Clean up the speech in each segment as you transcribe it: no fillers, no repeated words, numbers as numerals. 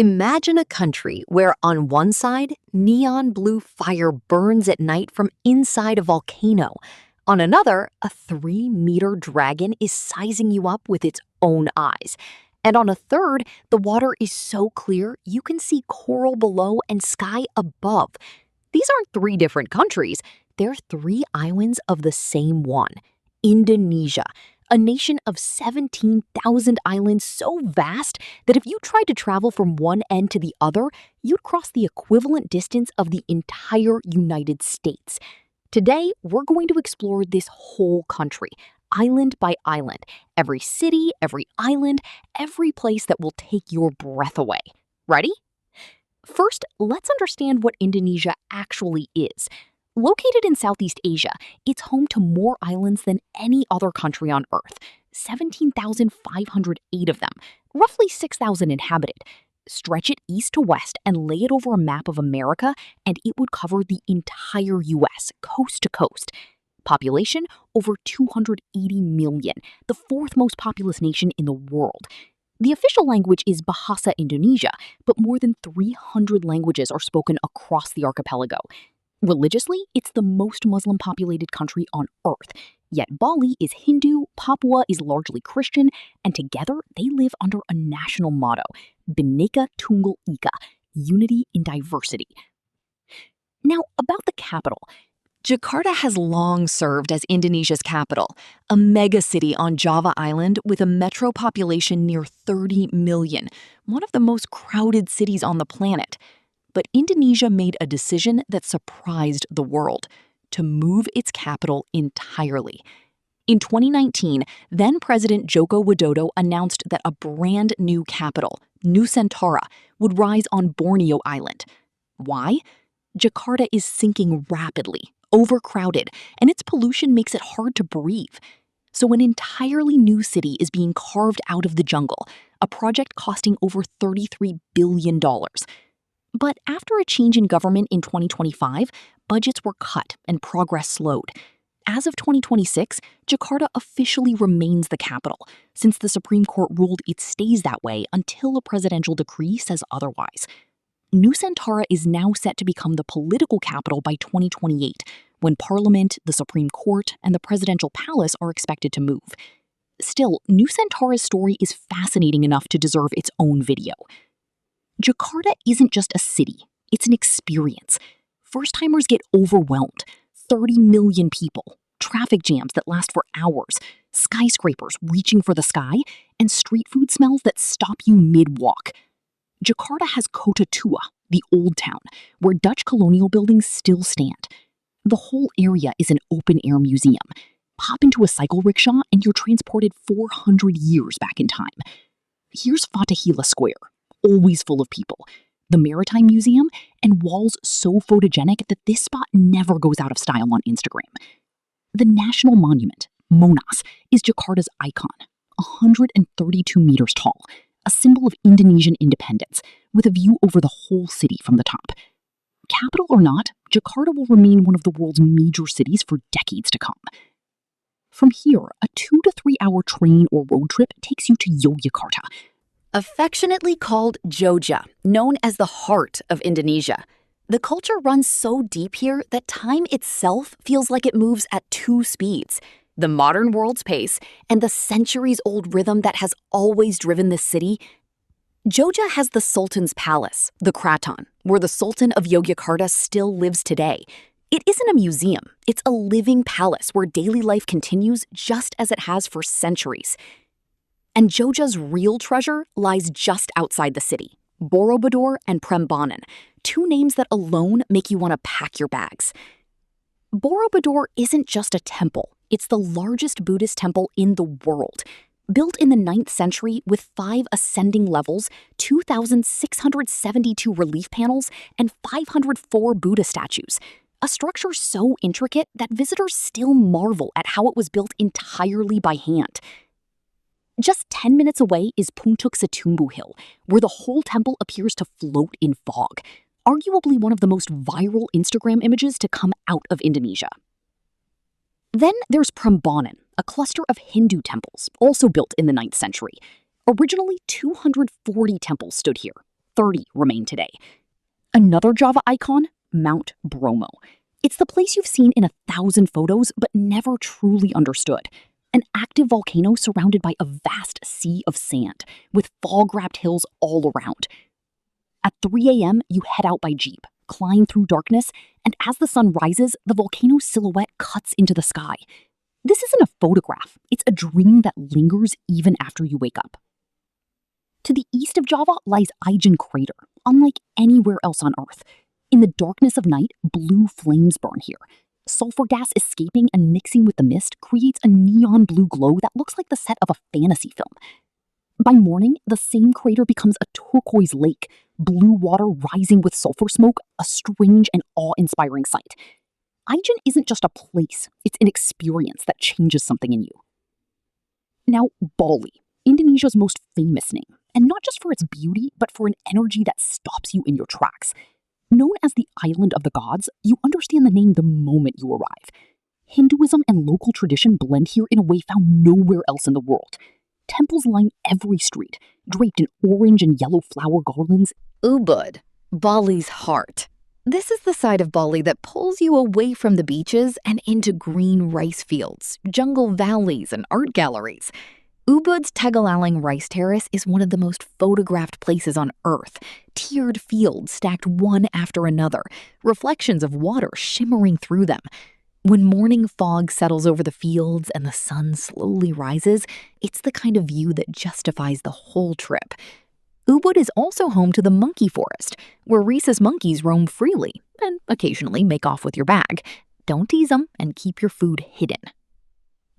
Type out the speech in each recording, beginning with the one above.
Imagine a country where on one side, neon blue fire burns at night from inside a volcano. On another, a 3-meter dragon is sizing you up with its own eyes. And on a third, the water is so clear you can see coral below and sky above. These aren't three different countries, they're three islands of the same one, Indonesia, a nation of 17,000 islands so vast that if you tried to travel from one end to the other, you'd cross the equivalent distance of the entire United States. Today, we're going to explore this whole country, island by island, every city, every island, every place that will take your breath away. Ready? First, let's understand what Indonesia actually is. Located in Southeast Asia, it's home to more islands than any other country on Earth, 17,508 of them, roughly 6,000 inhabited. Stretch it east to west and lay it over a map of America, and it would cover the entire US, coast to coast. Population, over 280 million, the fourth most populous nation in the world. The official language is Bahasa Indonesia, but more than 300 languages are spoken across the archipelago. Religiously, it's the most Muslim-populated country on Earth. Yet Bali is Hindu, Papua is largely Christian, and together they live under a national motto, Bhinneka Tunggal Ika, unity in diversity. Now, about the capital. Jakarta has long served as Indonesia's capital, a megacity on Java Island with a metro population near 30 million, one of the most crowded cities on the planet. But Indonesia made a decision that surprised the world, to move its capital entirely. In 2019, then-President Joko Widodo announced that a brand new capital, Nusantara, would rise on Borneo Island. Why? Jakarta is sinking rapidly, overcrowded, and its pollution makes it hard to breathe. So an entirely new city is being carved out of the jungle, a project costing over $33 billion. But after a change in government in 2025, budgets were cut and progress slowed. As of 2026, Jakarta officially remains the capital, since the Supreme Court ruled it stays that way until a presidential decree says otherwise. Nusantara is now set to become the political capital by 2028, when Parliament, the Supreme Court, and the presidential palace are expected to move. Still, Nusantara's story is fascinating enough to deserve its own video. Jakarta isn't just a city, it's an experience. First-timers get overwhelmed. 30 million people, traffic jams that last for hours, skyscrapers reaching for the sky, and street food smells that stop you mid-walk. Jakarta has Kota Tua, the Old Town, where Dutch colonial buildings still stand. The whole area is an open-air museum. Hop into a cycle rickshaw and you're transported 400 years back in time. Here's Fatahillah Square, always full of people, the Maritime Museum, and walls so photogenic that this spot never goes out of style on Instagram. The National Monument, Monas, is Jakarta's icon, 132 meters tall, a symbol of Indonesian independence, with a view over the whole city from the top. Capital or not, Jakarta will remain one of the world's major cities for decades to come. From here, a 2 to 3 hour train or road trip takes you to Yogyakarta, affectionately called Jogja, known as the heart of Indonesia. The culture runs so deep here that time itself feels like it moves at 2 speeds, the modern world's pace and the centuries-old rhythm that has always driven this city. Jogja has the Sultan's Palace, the Kraton, where the Sultan of Yogyakarta still lives today. It isn't a museum, it's a living palace where daily life continues just as it has for centuries. And Jogja's real treasure lies just outside the city, Borobudur and Prambanan, 2 names that alone make you want to pack your bags. Borobudur isn't just a temple, it's the largest Buddhist temple in the world. Built in the 9th century with 5 ascending levels, 2,672 relief panels, and 504 Buddha statues. A structure so intricate that visitors still marvel at how it was built entirely by hand. Just 10 minutes away is Puntuk Setumbu Hill, where the whole temple appears to float in fog, arguably one of the most viral Instagram images to come out of Indonesia. Then there's Prambanan, a cluster of Hindu temples, also built in the 9th century. Originally, 240 temples stood here. 30 remain today. Another Java icon, Mount Bromo. It's the place you've seen in 1,000 photos but never truly understood. An active volcano surrounded by a vast sea of sand, with fog-wrapped hills all around. At 3 a.m., you head out by jeep, climb through darkness, and as the sun rises, the volcano's silhouette cuts into the sky. This isn't a photograph, it's a dream that lingers even after you wake up. To the east of Java lies Ijen Crater, unlike anywhere else on Earth. In the darkness of night, blue flames burn here. Sulfur gas escaping and mixing with the mist creates a neon blue glow that looks like the set of a fantasy film. By morning, the same crater becomes a turquoise lake, blue water rising with sulfur smoke, a strange and awe-inspiring sight. Ijen isn't just a place, it's an experience that changes something in you. Now, Bali, Indonesia's most famous name, and not just for its beauty, but for an energy that stops you in your tracks. Known as the Island of the Gods, you understand the name the moment you arrive. Hinduism and local tradition blend here in a way found nowhere else in the world. Temples line every street, draped in orange and yellow flower garlands. Ubud, Bali's heart. This is the side of Bali that pulls you away from the beaches and into green rice fields, jungle valleys, and art galleries. Ubud's Tegalaling Rice Terrace is one of the most photographed places on Earth. Tiered fields stacked one after another, reflections of water shimmering through them. When morning fog settles over the fields and the sun slowly rises, it's the kind of view that justifies the whole trip. Ubud is also home to the monkey forest, where rhesus monkeys roam freely and occasionally make off with your bag. Don't tease them and keep your food hidden.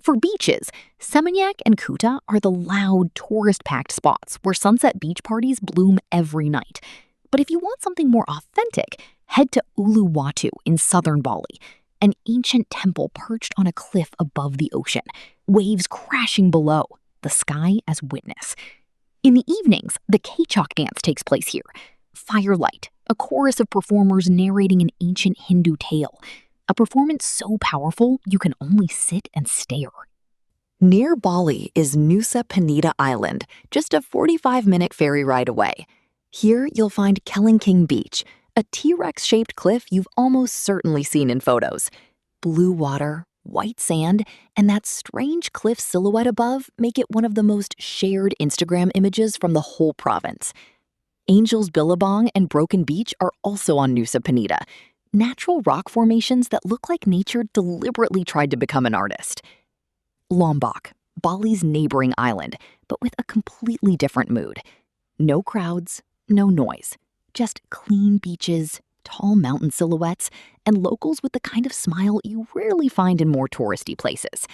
For beaches, Seminyak and Kuta are the loud, tourist-packed spots where sunset beach parties bloom every night. But if you want something more authentic, head to Uluwatu in southern Bali, an ancient temple perched on a cliff above the ocean, waves crashing below, the sky as witness. In the evenings, the Kechak dance takes place here. Firelight, a chorus of performers narrating an ancient Hindu tale. A performance so powerful, you can only sit and stare. Near Bali is Nusa Penida Island, just a 45-minute ferry ride away. Here you'll find Kelingking Beach, a T-Rex-shaped cliff you've almost certainly seen in photos. Blue water, white sand, and that strange cliff silhouette above make it one of the most shared Instagram images from the whole province. Angel's Billabong and Broken Beach are also on Nusa Penida, natural rock formations that look like nature deliberately tried to become an artist. Lombok, Bali's neighboring island, but with a completely different mood. No crowds, no noise, just clean beaches, tall mountain silhouettes, and locals with the kind of smile you rarely find in more touristy places.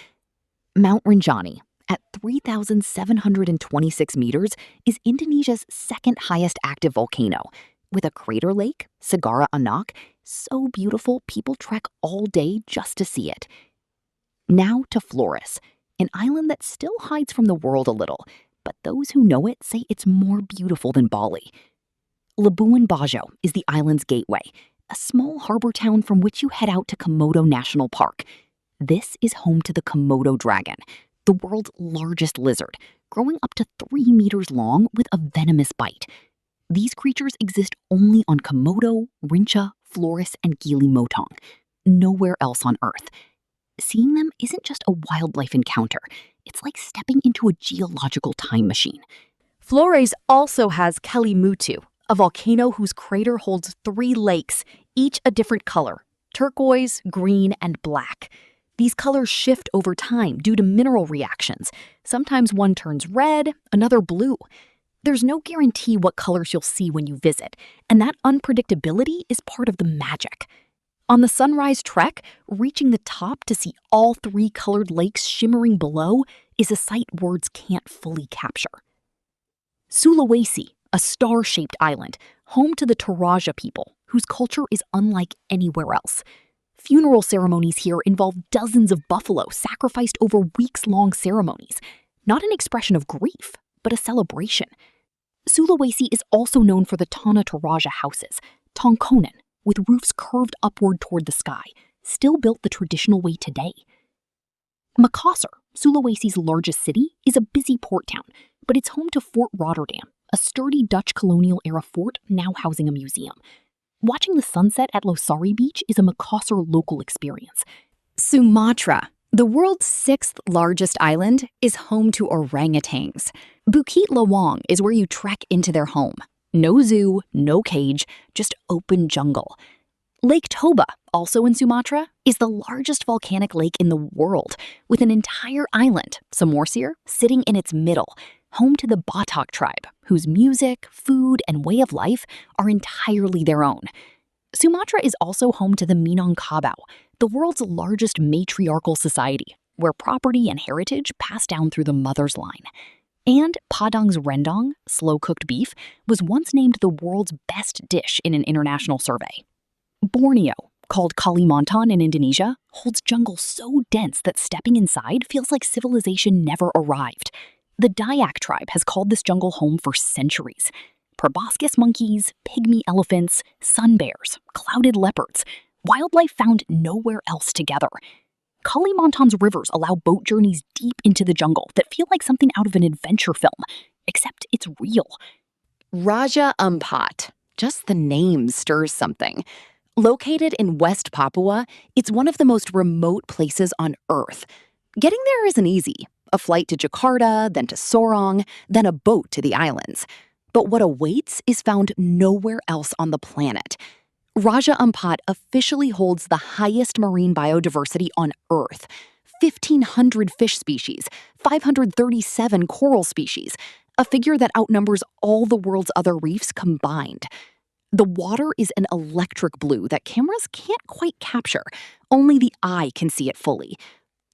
Mount Rinjani, at 3,726 meters, is Indonesia's second highest active volcano, with a crater lake, Segara Anak, so beautiful people trek all day just to see it. Now to Flores, an island that still hides from the world a little, but those who know it say it's more beautiful than Bali. Labuan Bajo is the island's gateway, a small harbor town from which you head out to Komodo National Park. This is home to the Komodo dragon, the world's largest lizard, growing up to 3 meters long with a venomous bite. These creatures exist only on Komodo, Rinca, Flores, and Gili Motong, nowhere else on Earth. Seeing them isn't just a wildlife encounter, it's like stepping into a geological time machine. Flores also has Kelimutu, a volcano whose crater holds 3 lakes, each a different color: turquoise, green, and black. These colors shift over time due to mineral reactions. Sometimes one turns red, another blue. There's no guarantee what colors you'll see when you visit, and that unpredictability is part of the magic. On the sunrise trek, reaching the top to see all 3 colored lakes shimmering below is a sight words can't fully capture. Sulawesi, a star-shaped island, home to the Toraja people, whose culture is unlike anywhere else. Funeral ceremonies here involve dozens of buffalo sacrificed over weeks-long ceremonies, not an expression of grief, but a celebration. Sulawesi is also known for the Tanah Toraja houses, tongkonan, with roofs curved upward toward the sky, still built the traditional way today. Makassar, Sulawesi's largest city, is a busy port town, but it's home to Fort Rotterdam, a sturdy Dutch colonial-era fort now housing a museum. Watching the sunset at Losari Beach is a Makassar local experience. Sumatra, the world's sixth largest island, is home to orangutans. Bukit Lawang is where you trek into their home. No zoo, no cage, just open jungle. Lake Toba, also in Sumatra, is the largest volcanic lake in the world, with an entire island, Samosir, sitting in its middle, home to the Batak tribe, whose music, food, and way of life are entirely their own. Sumatra is also home to the Minangkabau, the world's largest matriarchal society, where property and heritage pass down through the mother's line. And Padang's rendang, slow-cooked beef, was once named the world's best dish in an international survey. Borneo, called Kalimantan in Indonesia, holds jungle so dense that stepping inside feels like civilization never arrived. The Dayak tribe has called this jungle home for centuries. Proboscis monkeys, pygmy elephants, sun bears, clouded leopards, wildlife found nowhere else together. Kalimantan's rivers allow boat journeys deep into the jungle that feel like something out of an adventure film, except it's real. Raja Ampat. Just the name stirs something. Located in West Papua, it's one of the most remote places on Earth. Getting there isn't easy. A flight to Jakarta, then to Sorong, then a boat to the islands. But what awaits is found nowhere else on the planet. Raja Ampat officially holds the highest marine biodiversity on Earth. 1,500 fish species, 537 coral species, a figure that outnumbers all the world's other reefs combined. The water is an electric blue that cameras can't quite capture. Only the eye can see it fully.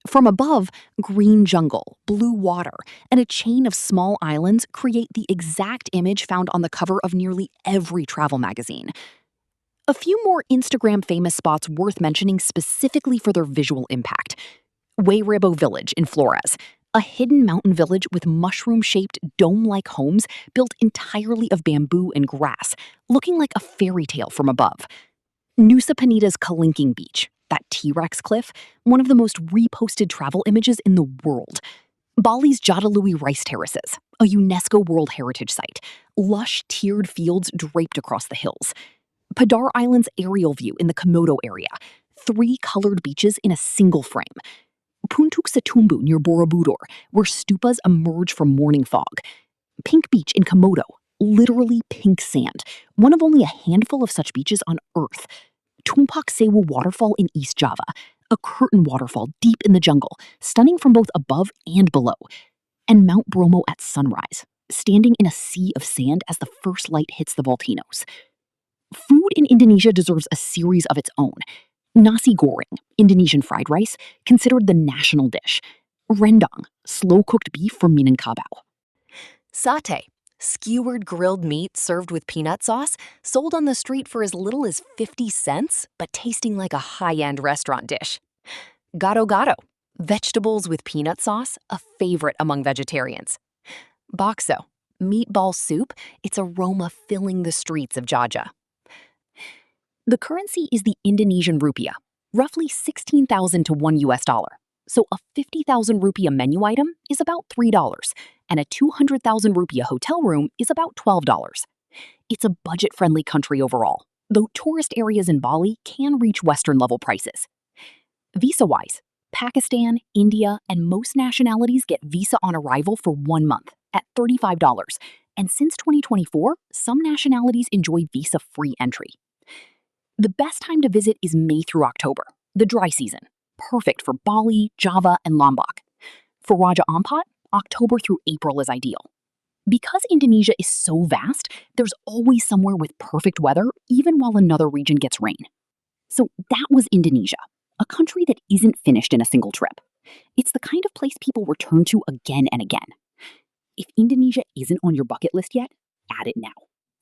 From above, green jungle, blue water, and a chain of small islands create the exact image found on the cover of nearly every travel magazine. A few more Instagram-famous spots worth mentioning specifically for their visual impact. Wairebo Village in Flores, a hidden mountain village with mushroom-shaped, dome-like homes built entirely of bamboo and grass, looking like a fairy tale from above. Nusa Penida's Kalinking Beach, that T-Rex cliff, one of the most reposted travel images in the world. Bali's Jadalui Rice Terraces, a UNESCO World Heritage Site, lush, tiered fields draped across the hills. Padar Island's aerial view in the Komodo area, 3 colored beaches in a single frame. Puntuk Setumbu near Borobudur, where stupas emerge from morning fog. Pink Beach in Komodo, literally pink sand, one of only a handful of such beaches on Earth. Tumpak Sewu Waterfall in East Java, a curtain waterfall deep in the jungle, stunning from both above and below. And Mount Bromo at sunrise, standing in a sea of sand as the first light hits the volcanoes. Food in Indonesia deserves a series of its own. Nasi goreng, Indonesian fried rice, considered the national dish. Rendang, slow-cooked beef from Minangkabau. Satay, skewered grilled meat served with peanut sauce, sold on the street for as little as 50 cents, but tasting like a high-end restaurant dish. Gado-gado, vegetables with peanut sauce, a favorite among vegetarians. Bakso, meatball soup, its aroma filling the streets of Jaja. The currency is the Indonesian rupiah, roughly 16,000 to $1. So a 50,000 rupiah menu item is about $3, and a 200,000 rupiah hotel room is about $12. It's a budget-friendly country overall, though tourist areas in Bali can reach Western-level prices. Visa-wise, Pakistan, India, and most nationalities get visa on arrival for 1 month at $35, and since 2024, some nationalities enjoy visa-free entry. The best time to visit is May through October, the dry season, perfect for Bali, Java, and Lombok. For Raja Ampat, October through April is ideal. Because Indonesia is so vast, there's always somewhere with perfect weather, even while another region gets rain. So that was Indonesia, a country that isn't finished in a single trip. It's the kind of place people return to again and again. If Indonesia isn't on your bucket list yet, add it now.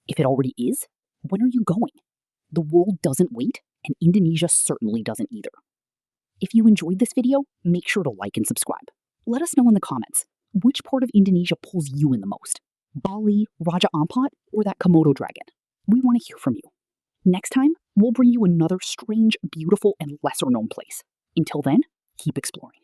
If it already is, when are you going? The world doesn't wait, and Indonesia certainly doesn't either. If you enjoyed this video, make sure to like and subscribe. Let us know in the comments, which part of Indonesia pulls you in the most? Bali, Raja Ampat, or that Komodo dragon? We want to hear from you. Next time, we'll bring you another strange, beautiful, and lesser-known place. Until then, keep exploring.